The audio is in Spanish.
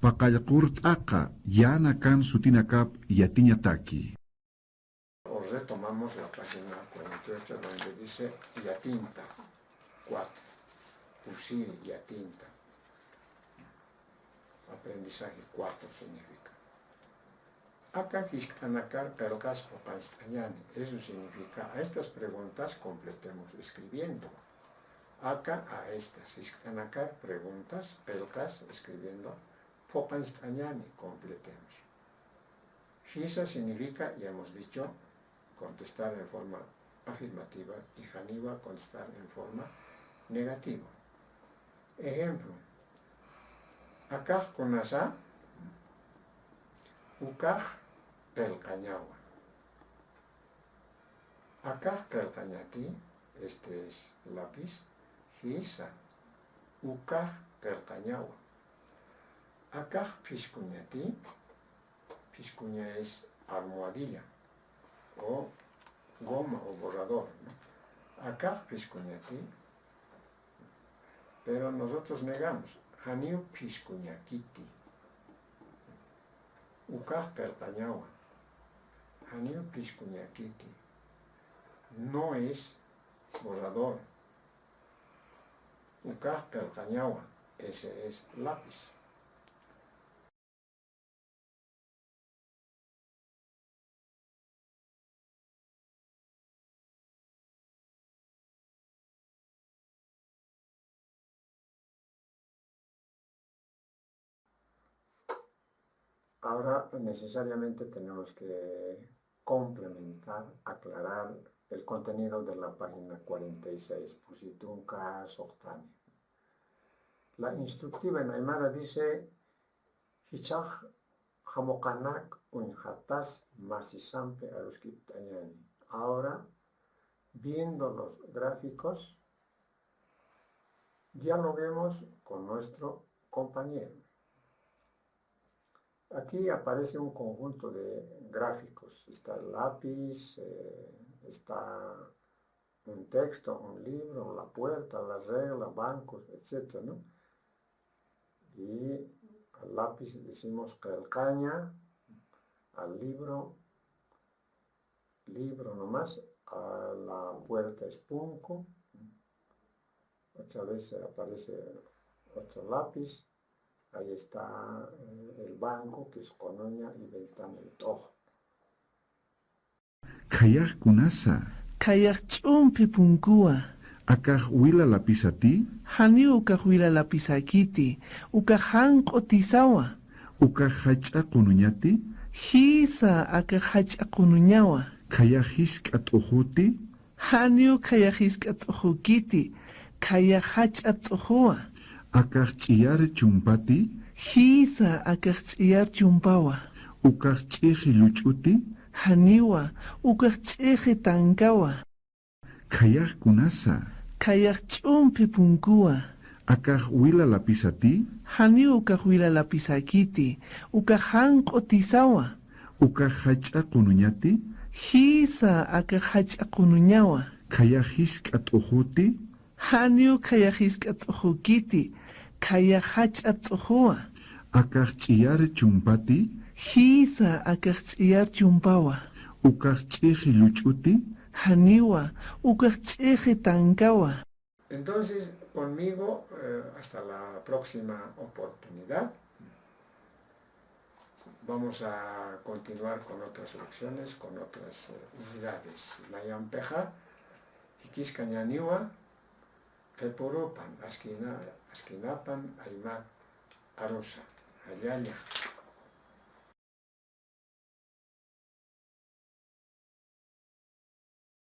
Paqallqurt'aqa yana kan sutinakap yatiñataki. Retomamos la página 48 donde dice yatinta, 4, fusil, yatinta. Aprendizaje 4 significa. Acá Hishkanakar Pelkas Popanstañani. Eso significa, a estas preguntas completemos escribiendo. Acá a estas. Hishkanakar preguntas, Pelkas escribiendo, Popanstañani completemos. Shisa significa, ya hemos dicho, contestar en forma afirmativa y Haniwa contestar en forma negativa. Ejemplo. Akaj kunasa, ukaj pelcañagua. Akaj pelcañati, este es lápiz, hisa, ukaj pelcañagua. Akaj piscuñati, piscuña es almohadilla o goma o borrador, ¿no? Akaj piscuñati, pero nosotros negamos. Haniu piscuñakiti. Ukaj pelcañagua. Haniu piscuñakiti. No es borrador. Ukaj pelcañagua. Ese es lápiz. Ahora necesariamente tenemos que complementar, aclarar el contenido de la página 46, Pusitunka Sohtani. La instructiva en Aymara dice, Hichaj Hamokanak Unhatas Masisampe Aruskiptañani. Ahora, viendo los gráficos, dialoguemos con nuestro compañero. Aquí aparece un conjunto de gráficos. Está el lápiz, está un texto, un libro, la puerta, la regla, bancos, etc., ¿no? Y al lápiz decimos calcaña, al libro nomás, a la puerta es punco, otra vez aparece otro lápiz. Ahí está el banco, que es conoña, y ventana, el tojo. Kayaq kunasa. Kayaq ch'umpi punkua. Akaj wila lapisati. Hani ukaj wila lapisakiti. Ukaj hanq'u tisawa. Ukaj hach'a qunuñati. Hisa akaj hach'a qunuñawa. Kayaq hisk'a t'ujuti. Hani ukayaq hisk'a t'ujukiti. Kayaq hach'a t'ujuwa. Akaj ch'iyar chumpati. Hisa akaj ch'iyar chumpawa. Ukaj ch'iji luch'uti. Haniwa ukaj ch'iji tankawa. Kayaq kunasa. Kayaq ch'umpi punkua. Akaj wila lapisati. Hani ukaj wila lapisakiti. Ukaj hanq'u tisawa. Ukaj hach'a qunuñati. Hisa akaj hach'a qunuñawa. Kayaq hisk'a t'ujuti. Hani ukayaq hisk'a t'ujukiti. Kayaq hach'a t'ujuwa. Akaj ch'iyar chumpati. Hisa akaj ch'iyar chumpawa. Ukaj ch'iji luch'uti. Haniwa ukaj ch'iji tankawa. Entonces, conmigo, hasta la próxima oportunidad. Vamos a continuar con otras lecciones, con otras unidades. Nayampeja, Iquiscañaniwa, Kepurupan, Askinapan, Aymat, Arusa, Ayaya.